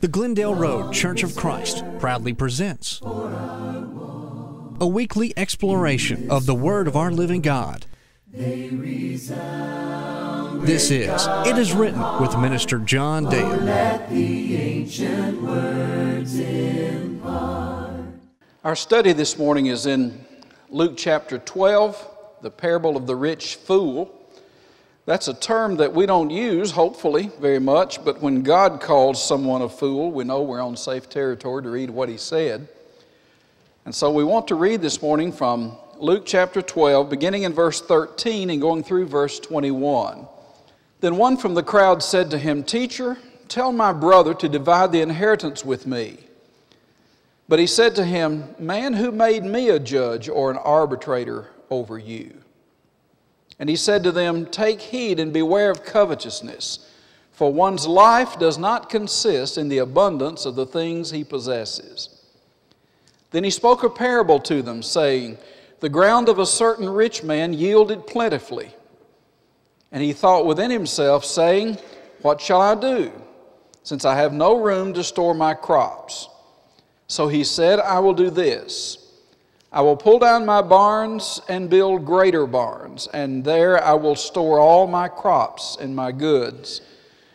The Glendale Road Church of Christ proudly presents a weekly exploration of the Word of our living God. This is It Is Written with Minister John Dale. Let the ancient words impart. Our study this morning is in Luke chapter 12, the parable of the rich fool. That's a term that we don't use, hopefully, very much, but when God calls someone a fool, we know we're on safe territory to read what He said. And so we want to read this morning from Luke chapter 12, beginning in verse 13 and going through verse 21. Then one from the crowd said to him, "Teacher, tell my brother to divide the inheritance with me." But he said to him, "Man, who made me a judge or an arbitrator over you?" And he said to them, "Take heed and beware of covetousness, for one's life does not consist in the abundance of the things he possesses." Then he spoke a parable to them, saying, "The ground of a certain rich man yielded plentifully. And he thought within himself, saying, What shall I do, since I have no room to store my crops? So he said, I will do this. I will pull down my barns and build greater barns, and there I will store all my crops and my goods.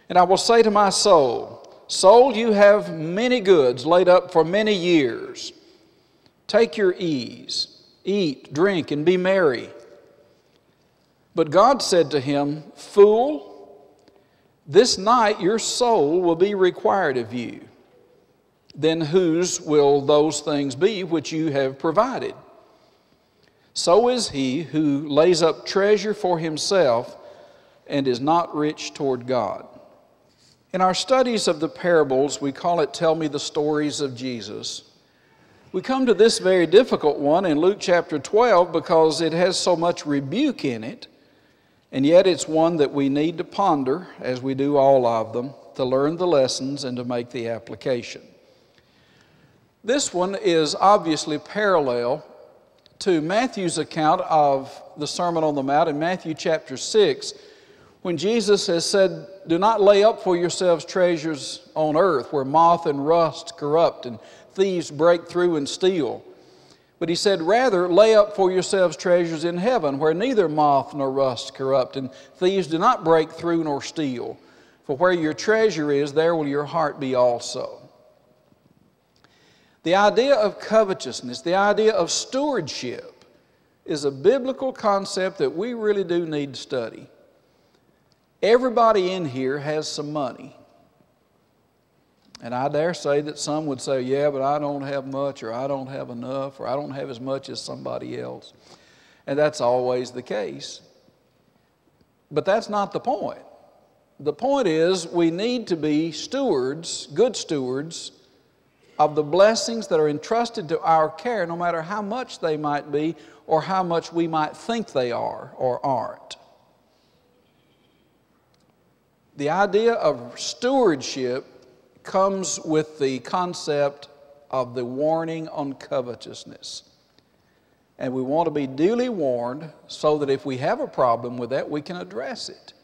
And I will say to my soul, Soul, you have many goods laid up for many years. Take your ease, eat, drink, and be merry." But God said to him, "Fool, this night your soul will be required of you. Then whose will those things be which you have provided? So is he who lays up treasure for himself and is not rich toward God." In our studies of the parables, we call it Tell Me the Stories of Jesus. We come to this very difficult one in Luke chapter 12 because it has so much rebuke in it, and yet it's one that we need to ponder, as we do all of them, to learn the lessons and to make the application. This one is obviously parallel to Matthew's account of the Sermon on the Mount in Matthew chapter 6, when Jesus has said, "Do not lay up for yourselves treasures on earth where moth and rust corrupt and thieves break through and steal. But he said, rather, lay up for yourselves treasures in heaven where neither moth nor rust corrupt and thieves do not break through nor steal. For where your treasure is, there will your heart be also." The idea of covetousness, the idea of stewardship, is a biblical concept that we really do need to study. Everybody in here has some money. And I dare say that some would say, "Yeah, but I don't have much," or "I don't have enough," or "I don't have as much as somebody else." And that's always the case. But that's not the point. The point is we need to be stewards, good stewards, of the blessings that are entrusted to our care, no matter how much they might be or how much we might think they are or aren't. The idea of stewardship comes with the concept of the warning on covetousness. And we want to be duly warned so that if we have a problem with that, we can address it.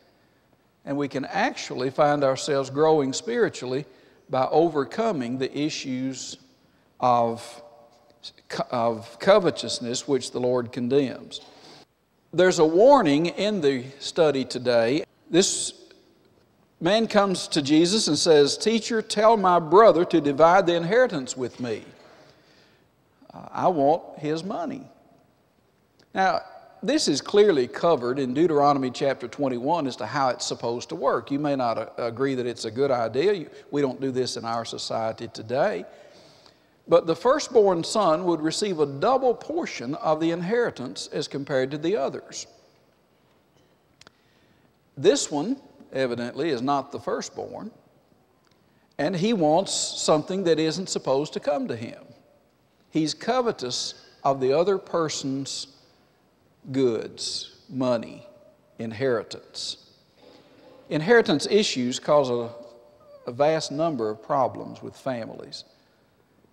And we can actually find ourselves growing spiritually by overcoming the issues of covetousness which the Lord condemns. There's a warning in the study today. This man comes to Jesus and says, "Teacher, tell my brother to divide the inheritance with me. I want his money." Now, this is clearly covered in Deuteronomy chapter 21 as to how it's supposed to work. You may not agree that it's a good idea. We don't do this in our society today. But the firstborn son would receive a double portion of the inheritance as compared to the others. This one, evidently, is not the firstborn, and he wants something that isn't supposed to come to him. He's covetous of the other person's goods, money, inheritance. Inheritance issues cause a vast number of problems with families,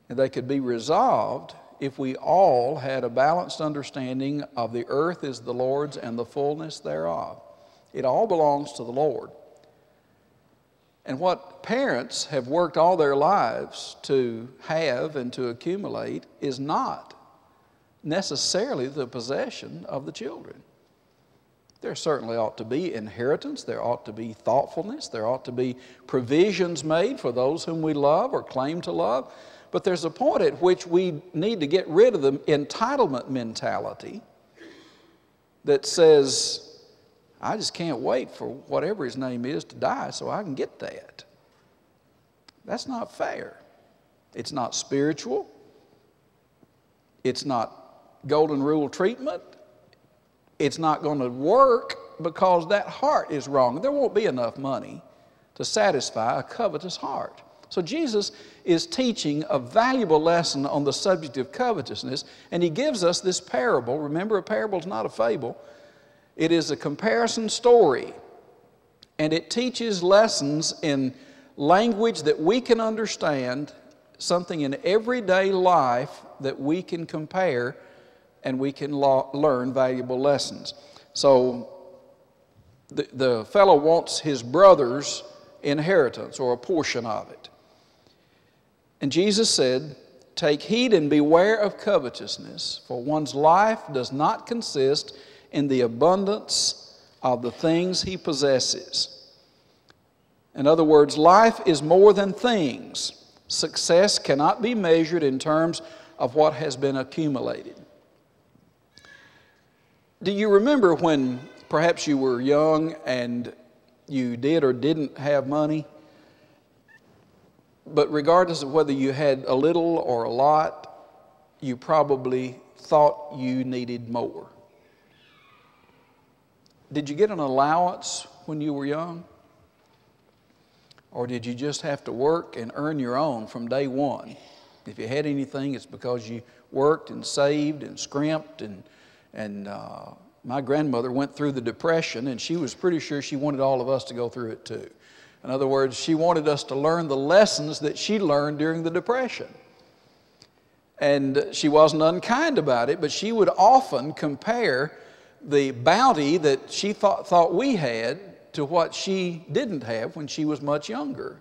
and they could be resolved if we all had a balanced understanding of the earth is the Lord's and the fullness thereof. It all belongs to the Lord. And what parents have worked all their lives to have and to accumulate is not necessarily the possession of the children. There certainly ought to be inheritance, there ought to be thoughtfulness, there ought to be provisions made for those whom we love or claim to love. But there's a point at which we need to get rid of the entitlement mentality that says, I just can't wait for whatever his name is to die so I can get that. That's not fair. It's not spiritual. It's not golden rule treatment. It's not going to work because that heart is wrong. There won't be enough money to satisfy a covetous heart. So Jesus is teaching a valuable lesson on the subject of covetousness, and he gives us this parable. Remember, a parable is not a fable. It is a comparison story, and it teaches lessons in language that we can understand, something in everyday life that we can compare, and we can learn valuable lessons. So the fellow wants his brother's inheritance or a portion of it. And Jesus said, "Take heed and beware of covetousness, for one's life does not consist in the abundance of the things he possesses." In other words, life is more than things. Success cannot be measured in terms of what has been accumulated. Do you remember when perhaps you were young and you did or didn't have money, but regardless of whether you had a little or a lot, you probably thought you needed more? Did you get an allowance when you were young? Or did you just have to work and earn your own from day one? If you had anything, it's because you worked and saved and scrimped. And my grandmother went through the Depression, and she was pretty sure she wanted all of us to go through it too. In other words, she wanted us to learn the lessons that she learned during the Depression. And she wasn't unkind about it, but she would often compare the bounty that she thought we had to what she didn't have when she was much younger.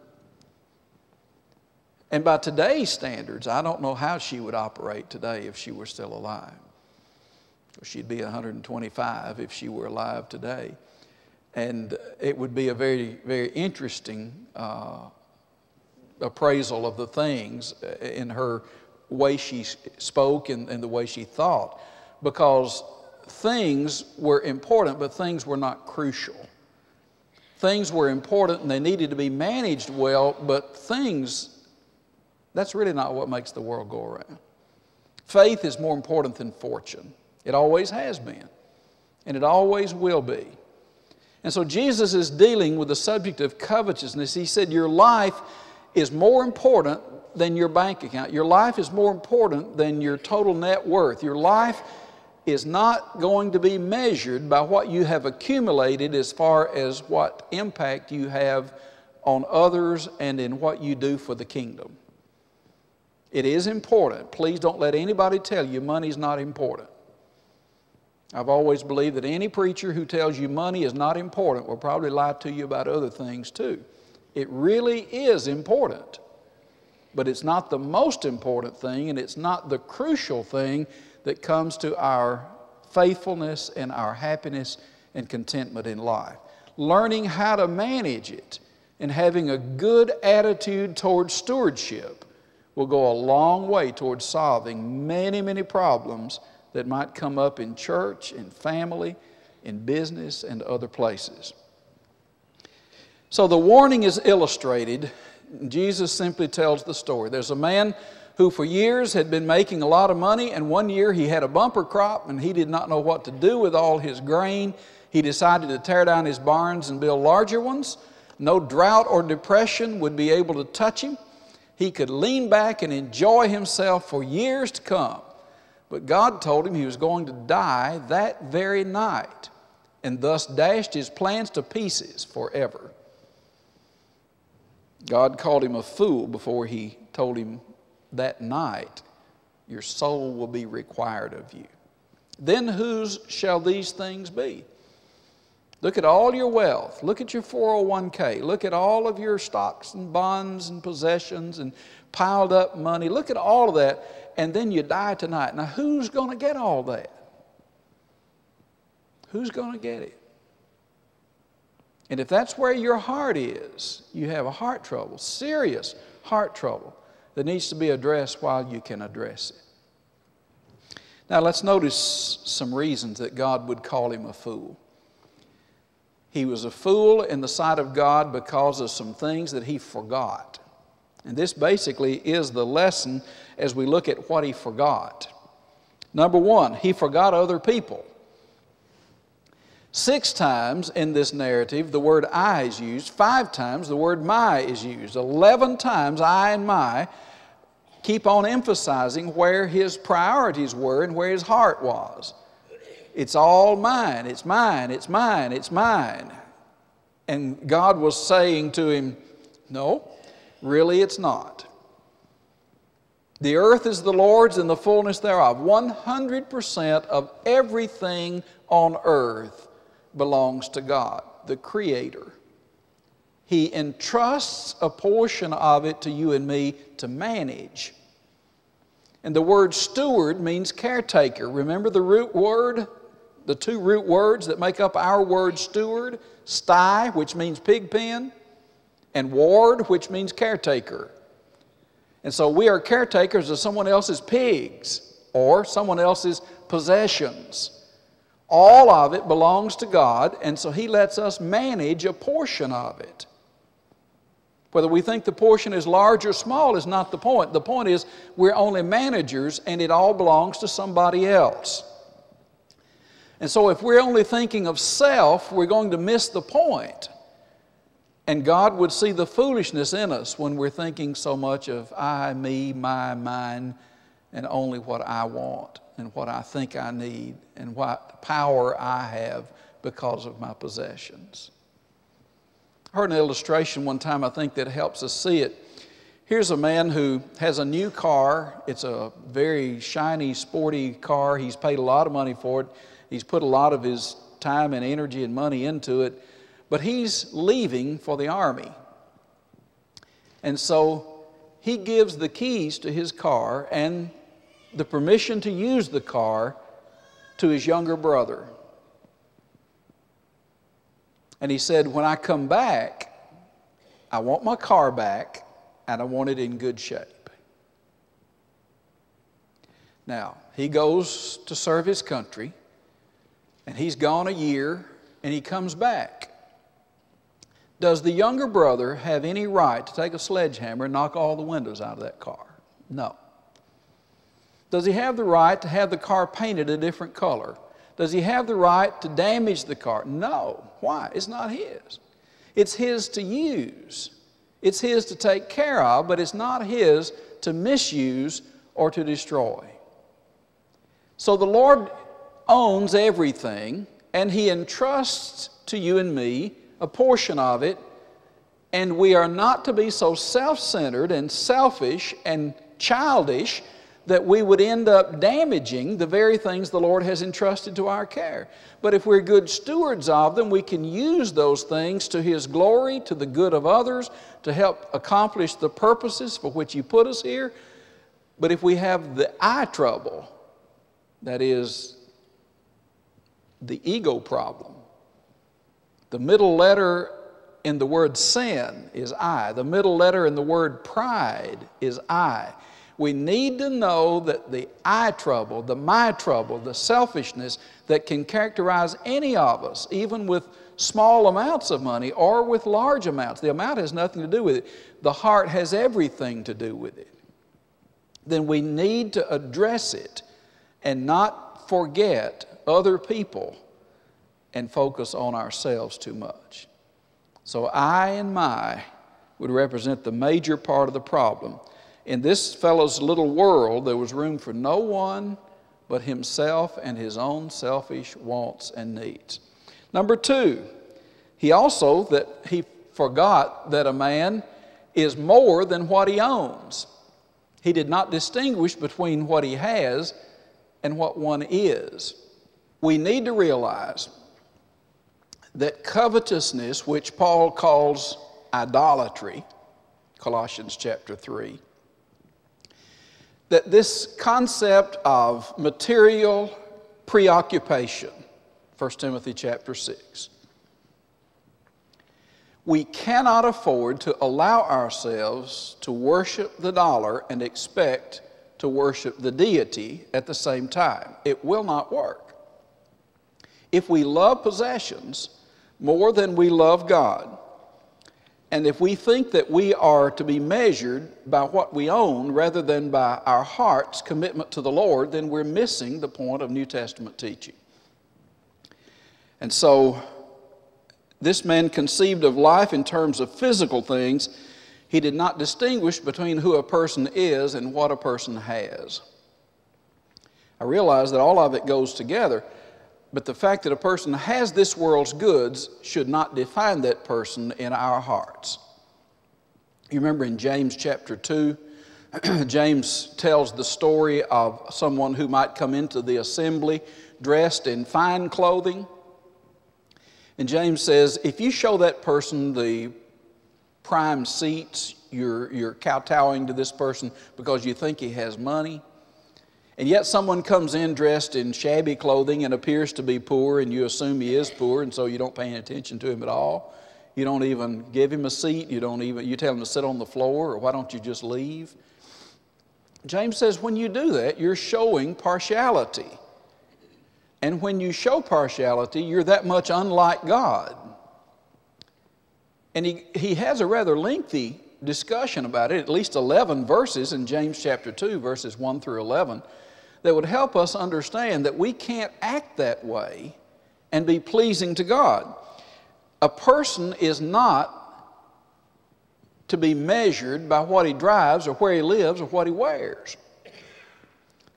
And by today's standards, I don't know how she would operate today if she were still alive. She'd be 125 if she were alive today. And it would be a very, very interesting appraisal of the things in her way she spoke and the way she thought. Because things were important, but things were not crucial. Things were important and they needed to be managed well, but things, that's really not what makes the world go around. Faith is more important than fortune. It always has been, and it always will be. And so Jesus is dealing with the subject of covetousness. He said your life is more important than your bank account. Your life is more important than your total net worth. Your life is not going to be measured by what you have accumulated as far as what impact you have on others and in what you do for the kingdom. It is important. Please don't let anybody tell you money's not important. I've always believed that any preacher who tells you money is not important will probably lie to you about other things too. It really is important, but it's not the most important thing, and it's not the crucial thing that comes to our faithfulness and our happiness and contentment in life. Learning how to manage it and having a good attitude towards stewardship will go a long way towards solving many, many problems that might come up in church, in family, in business, and other places. So the warning is illustrated. Jesus simply tells the story. There's a man who for years had been making a lot of money, and one year he had a bumper crop and he did not know what to do with all his grain. He decided to tear down his barns and build larger ones. No drought or depression would be able to touch him. He could lean back and enjoy himself for years to come. But God told him he was going to die that very night, and thus dashed his plans to pieces forever. God called him a fool before he told him that night, your soul will be required of you. Then whose shall these things be? Look at all your wealth. Look at your 401k. Look at all of your stocks and bonds and possessions and piled up money. Look at all of that, and then you die tonight. Now, who's going to get all that? Who's going to get it? And if that's where your heart is, you have a heart trouble, serious heart trouble that needs to be addressed while you can address it. Now, let's notice some reasons that God would call him a fool. He was a fool in the sight of God because of some things that he forgot. And this basically is the lesson as we look at what he forgot. Number one, he forgot other people. 6 times in this narrative the word I is used. 5 times the word my is used. 11 times I and my keep on emphasizing where his priorities were and where his heart was. It's all mine, it's mine, it's mine, it's mine. And God was saying to him, no, really it's not. The earth is the Lord's and the fullness thereof. 100% of everything on earth belongs to God, the Creator. He entrusts a portion of it to you and me to manage. And the word steward means caretaker. Remember the root word? The 2 root words that make up our word steward? Sty, which means pig pen, and ward, which means caretaker. And so we are caretakers of someone else's pigs or someone else's possessions. All of it belongs to God, and so he lets us manage a portion of it. Whether we think the portion is large or small is not the point. The point is we're only managers and it all belongs to somebody else. And so if we're only thinking of self, we're going to miss the point. And God would see the foolishness in us when we're thinking so much of I, me, my, mine, and only what I want and what I think I need and what power I have because of my possessions. I heard an illustration one time, I think, that helps us see it. Here's a man who has a new car. It's a very shiny, sporty car. He's paid a lot of money for it. He's put a lot of his time and energy and money into it. But he's leaving for the army. And so he gives the keys to his car and the permission to use the car to his younger brother. And he said, when I come back, I want my car back and I want it in good shape. Now, he goes to serve his country and he's gone a year and he comes back. Does the younger brother have any right to take a sledgehammer and knock all the windows out of that car? No. Does he have the right to have the car painted a different color? Does he have the right to damage the car? No. Why? It's not his. It's his to use. It's his to take care of, but it's not his to misuse or to destroy. So the Lord owns everything, and he entrusts to you and me a portion of it, and we are not to be so self-centered and selfish and childish that we would end up damaging the very things the Lord has entrusted to our care. But if we're good stewards of them, we can use those things to his glory, to the good of others, to help accomplish the purposes for which he put us here. But if we have the I trouble, that is the ego problem, the middle letter in the word sin is I. The middle letter in the word pride is I. We need to know that the I trouble, the my trouble, the selfishness that can characterize any of us, even with small amounts of money or with large amounts. The amount has nothing to do with it. The heart has everything to do with it. Then we need to address it and not forget other people and focus on ourselves too much. So I and my would represent the major part of the problem. In this fellow's little world, there was room for no one but himself and his own selfish wants and needs. Number 2, he forgot that a man is more than what he owns. He did not distinguish between what he has and what one is. We need to realize that covetousness, which Paul calls idolatry, Colossians chapter 3, that this concept of material preoccupation, 1 Timothy chapter 6, we cannot afford to allow ourselves to worship the dollar and expect to worship the deity at the same time. It will not work. If we love possessions more than we love God, and if we think that we are to be measured by what we own rather than by our heart's commitment to the Lord, then we're missing the point of New Testament teaching. And so, this man conceived of life in terms of physical things. He did not distinguish between who a person is and what a person has. I realize that all of it goes together, but the fact that a person has this world's goods should not define that person in our hearts. You remember in James chapter 2, James tells the story of someone who might come into the assembly dressed in fine clothing. And James says, if you show that person the prime seats, you're kowtowing to this person because you think he has money, and yet someone comes in dressed in shabby clothing and appears to be poor, and you assume he is poor, and so you don't pay any attention to him at all. You don't even give him a seat. You tell him to sit on the floor, or why don't you just leave? James says when you do that, you're showing partiality. And when you show partiality, you're that much unlike God. And he has a rather lengthy discussion about it, at least 11 verses in James chapter 2, verses 1 through 11, that would help us understand that we can't act that way and be pleasing to God. A person is not to be measured by what he drives or where he lives or what he wears.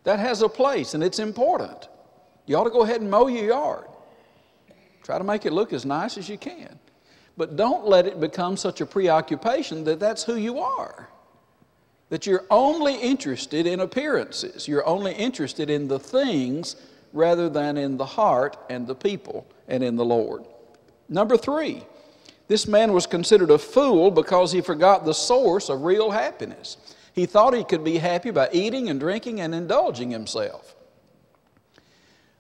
That has a place, and it's important. You ought to go ahead and mow your yard. Try to make it look as nice as you can. But don't let it become such a preoccupation that that's who you are. That you're only interested in appearances. You're only interested in the things rather than in the heart and the people and in the Lord. Number 3, this man was considered a fool because he forgot the source of real happiness. He thought he could be happy by eating and drinking and indulging himself.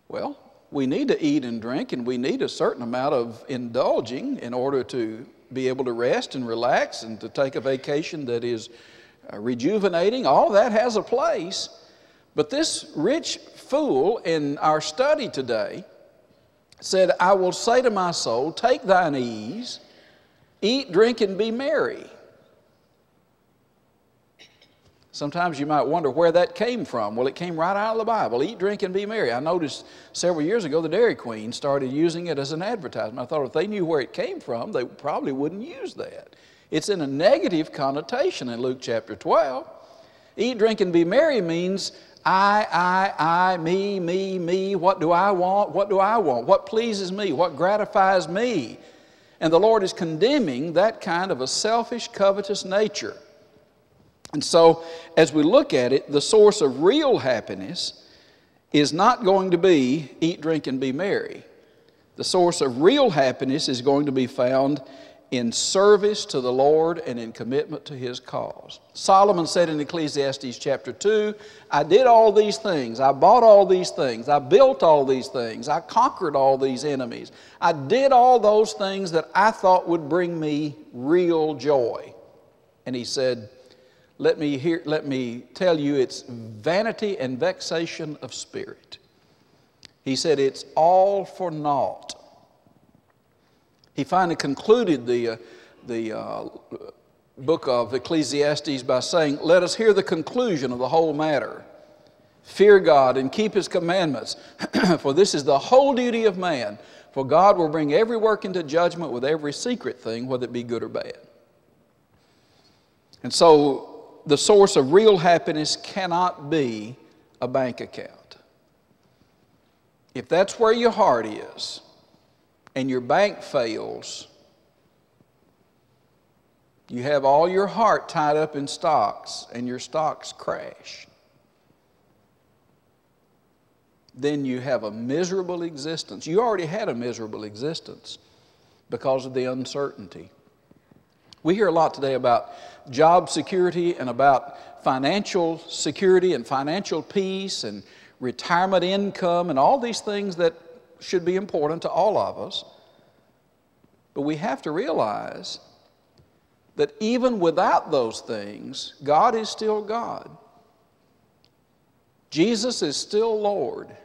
Well, we need to eat and drink, and we need a certain amount of indulging in order to be able to rest and relax and to take a vacation that is rejuvenating. All that has a place. But this rich fool in our study today said, I will say to my soul, take thine ease, eat, drink, and be merry. Sometimes you might wonder where that came from. Well, it came right out of the Bible. Eat, drink, and be merry. I noticed several years ago the Dairy Queen started using it as an advertisement. I thought if they knew where it came from, they probably wouldn't use that. It's in a negative connotation in Luke chapter 12. Eat, drink, and be merry means I, me. What do I want? What do I want? What pleases me? What gratifies me? And the Lord is condemning that kind of a selfish, covetous nature. And so, as we look at it, the source of real happiness is not going to be eat, drink, and be merry. The source of real happiness is going to be found in service to the Lord and in commitment to His cause. Solomon said in Ecclesiastes chapter 2, I did all these things, I bought all these things, I built all these things, I conquered all these enemies. I did all those things that I thought would bring me real joy. And he said, let me tell you, it's vanity and vexation of spirit. He said, it's all for naught. He finally concluded the book of Ecclesiastes by saying, let us hear the conclusion of the whole matter. Fear God and keep His commandments, for this is the whole duty of man. For God will bring every work into judgment with every secret thing, whether it be good or bad. And so, the source of real happiness cannot be a bank account. If that's where your heart is and your bank fails, you have all your heart tied up in stocks and your stocks crash, then you have a miserable existence. You already had a miserable existence. because of the uncertainty. We hear a lot today about job security and about financial security and financial peace and retirement income and all these things that should be important to all of us. But we have to realize that even without those things, God is still God. Jesus is still Lord.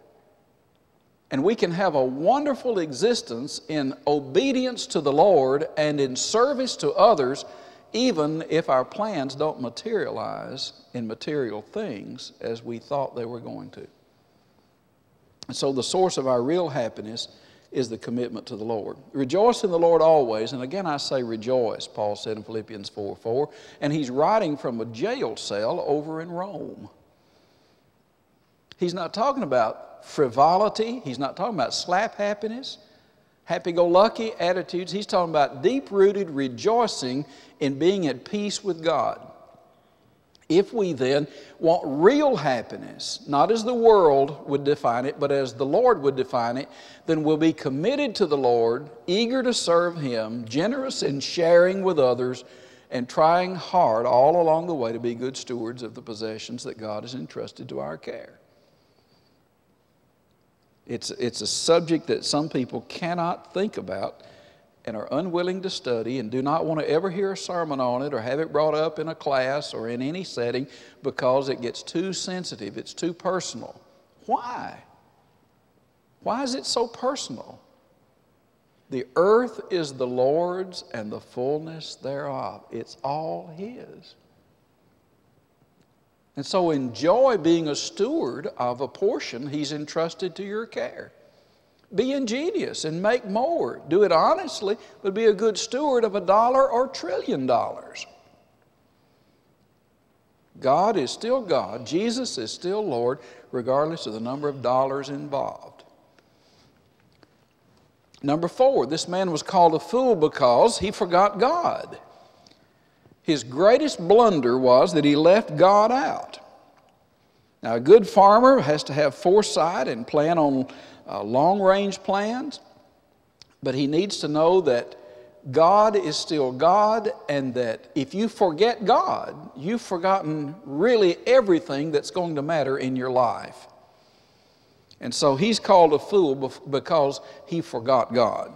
And we can have a wonderful existence in obedience to the Lord and in service to others, even if our plans don't materialize in material things as we thought they were going to. And so the source of our real happiness is the commitment to the Lord. Rejoice in the Lord always. And again I say rejoice, Paul said in Philippians 4:4. And he's writing from a jail cell over in Rome. He's not talking about frivolity. He's not talking about slap happiness, happy-go-lucky attitudes. He's talking about deep-rooted rejoicing in being at peace with God. If we then want real happiness, not as the world would define it, but as the Lord would define it, then we'll be committed to the Lord, eager to serve Him, generous in sharing with others, and trying hard all along the way to be good stewards of the possessions that God has entrusted to our care. It's a subject that some people cannot think about and are unwilling to study and do not want to ever hear a sermon on it or have it brought up in a class or in any setting because it gets too sensitive, it's too personal. Why? Why is it so personal? The earth is the Lord's and the fullness thereof. It's all His. And so enjoy being a steward of a portion He's entrusted to your care. Be ingenious and make more. Do it honestly, but be a good steward of $1 or $1 trillion. God is still God. Jesus is still Lord, regardless of the number of dollars involved. Number 4, this man was called a fool because he forgot God. His greatest blunder was that he left God out. Now, a good farmer has to have foresight and plan on long-range plans, but he needs to know that God is still God, and that if you forget God, you've forgotten really everything that's going to matter in your life. And so he's called a fool because he forgot God.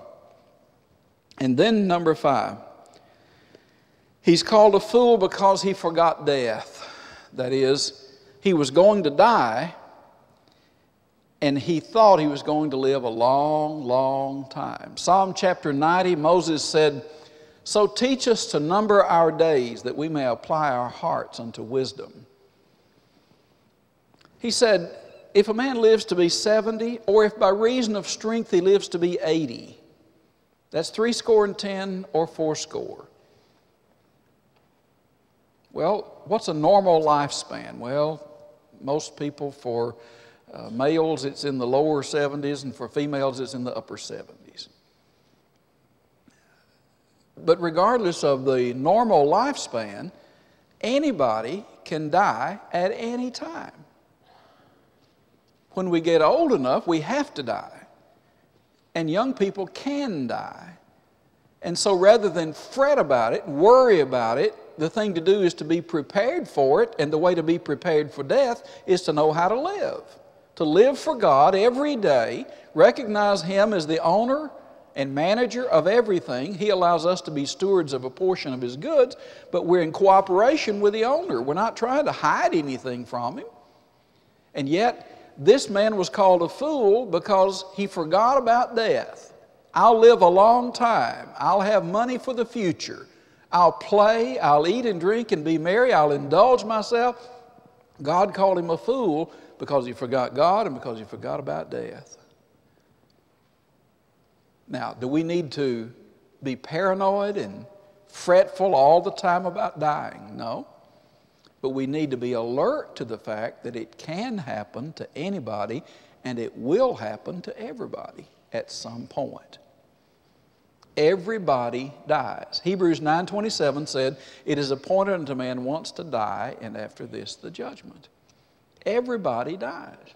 And then number 5, he's called a fool because he forgot death. That is, he was going to die, and he thought he was going to live a long, long time. Psalm chapter 90, Moses said, "So teach us to number our days, that we may apply our hearts unto wisdom." He said, if a man lives to be 70, or if by reason of strength he lives to be 80, that's 70 or 80. Well, what's a normal lifespan? Well, most people, for males it's in the lower 70s, and for females it's in the upper 70s. But regardless of the normal lifespan, anybody can die at any time. When we get old enough, we have to die. And young people can die. And so rather than fret about it, worry about it, the thing to do is to be prepared for it, and the way to be prepared for death is to know how to live. To live for God every day, recognize Him as the owner and manager of everything. He allows us to be stewards of a portion of His goods, but we're in cooperation with the owner. We're not trying to hide anything from Him. And yet, this man was called a fool because he forgot about death. I'll live a long time. I'll have money for the future. I'll play, I'll eat and drink and be merry, I'll indulge myself. God called him a fool because he forgot God and because he forgot about death. Now, do we need to be paranoid and fretful all the time about dying? No. But we need to be alert to the fact that it can happen to anybody, and it will happen to everybody at some point. Everybody dies. Hebrews 9:27 said, "It is appointed unto man once to die, and after this the judgment." Everybody dies.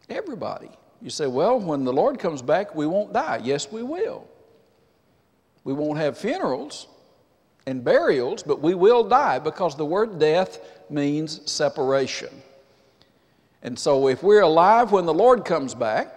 Everybody. You say, well, when the Lord comes back, we won't die. Yes, we will. We won't have funerals and burials, but we will die, because the word death means separation. And so if we're alive when the Lord comes back,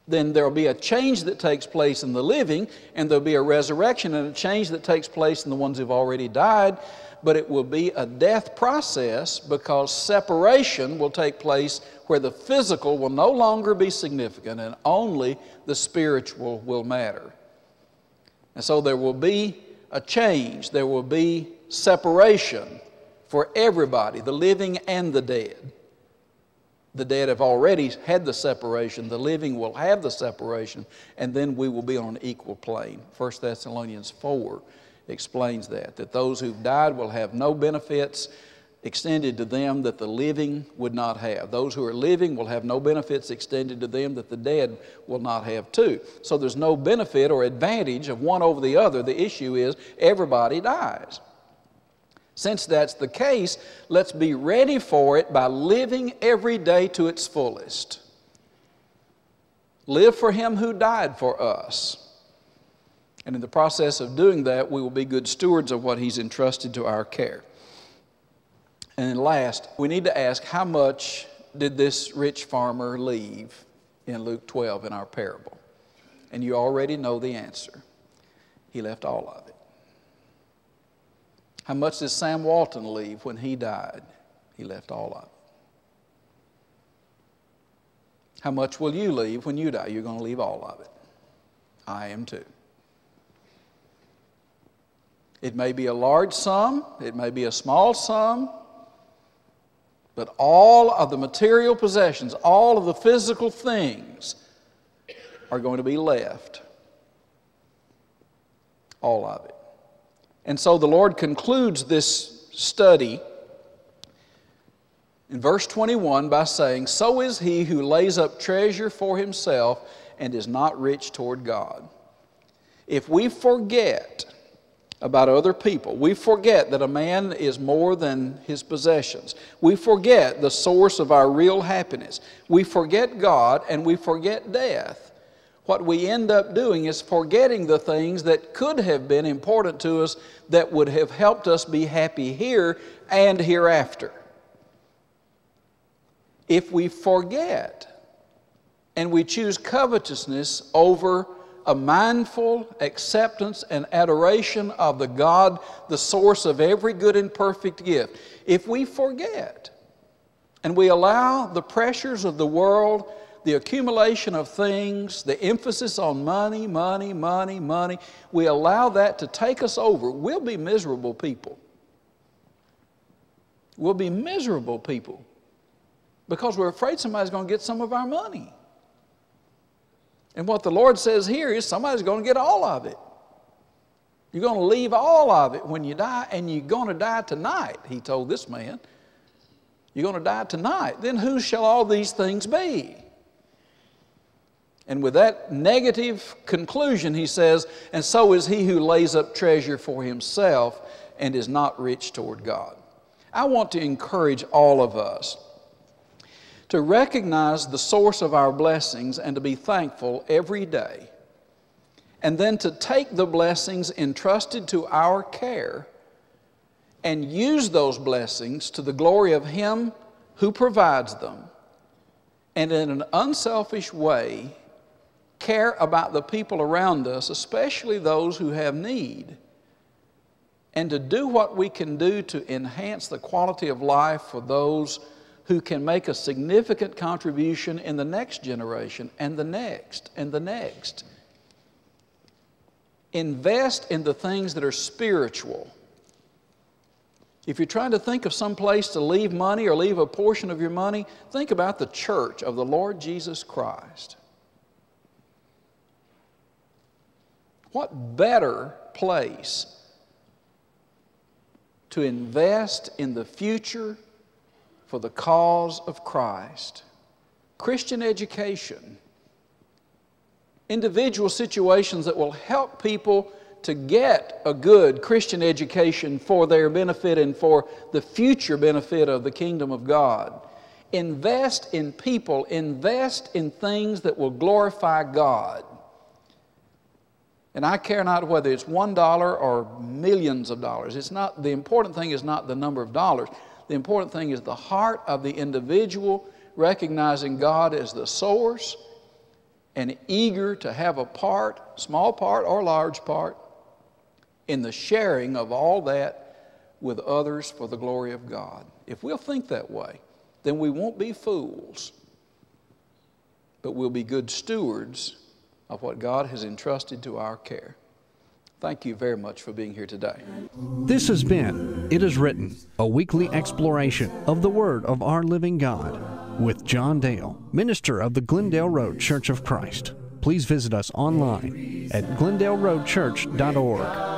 then there will be a change that takes place in the living, and there will be a resurrection and a change that takes place in the ones who've already died. But it will be a death process, because separation will take place where the physical will no longer be significant and only the spiritual will matter. And so there will be a change. There will be separation for everybody, the living and the dead. The dead have already had the separation. The living will have the separation, and then we will be on an equal plane. 1 Thessalonians 4 explains that those who've died will have no benefits extended to them that the living would not have. Those who are living will have no benefits extended to them that the dead will not have too. So there's no benefit or advantage of one over the other. The issue is everybody dies. Since that's the case, let's be ready for it by living every day to its fullest. Live for Him who died for us. And in the process of doing that, we will be good stewards of what He's entrusted to our care. And then last, we need to ask, how much did this rich farmer leave in Luke 12 in our parable? And you already know the answer. He left all of it. How much did Sam Walton leave when he died? He left all of it. How much will you leave when you die? You're going to leave all of it. I am too. It may be a large sum, it may be a small sum, but all of the material possessions, all of the physical things are going to be left. All of it. And so the Lord concludes this study in verse 21 by saying, "So is he who lays up treasure for himself and is not rich toward God." If we forget about other people, we forget that a man is more than his possessions, we forget the source of our real happiness, we forget God, and we forget death, what we end up doing is forgetting the things that could have been important to us, that would have helped us be happy here and hereafter. If we forget and we choose covetousness over a mindful acceptance and adoration of the God, the source of every good and perfect gift, if we forget and we allow the pressures of the world, the accumulation of things, the emphasis on money, money, money, money, we allow that to take us over, we'll be miserable people. We'll be miserable people because we're afraid somebody's going to get some of our money. And what the Lord says here is somebody's going to get all of it. You're going to leave all of it when you die, and you're going to die tonight, he told this man. You're going to die tonight. Then whose shall all these things be? And with that negative conclusion, he says, "And so is he who lays up treasure for himself and is not rich toward God." I want to encourage all of us to recognize the source of our blessings and to be thankful every day. And then to take the blessings entrusted to our care and use those blessings to the glory of Him who provides them. And in an unselfish way, care about the people around us, especially those who have need, and to do what we can do to enhance the quality of life for those who can make a significant contribution in the next generation and the next and the next. Invest in the things that are spiritual. If you're trying to think of some place to leave money or leave a portion of your money, think about the church of the Lord Jesus Christ. What better place to invest in the future for the cause of Christ? Christian education, individual situations that will help people to get a good Christian education for their benefit and for the future benefit of the kingdom of God. Invest in people, invest in things that will glorify God. And I care not whether it's $1 or millions of dollars. It's not, the important thing is not the number of dollars. The important thing is the heart of the individual, recognizing God as the source and eager to have a part, small part or large part, in the sharing of all that with others for the glory of God. If we'll think that way, then we won't be fools, but we'll be good stewards of what God has entrusted to our care. Thank you very much for being here today. This has been It Is Written, a weekly exploration of the Word of our living God with John Dale, minister of the Glendale Road Church of Christ. Please visit us online at glendaleroadchurch.org.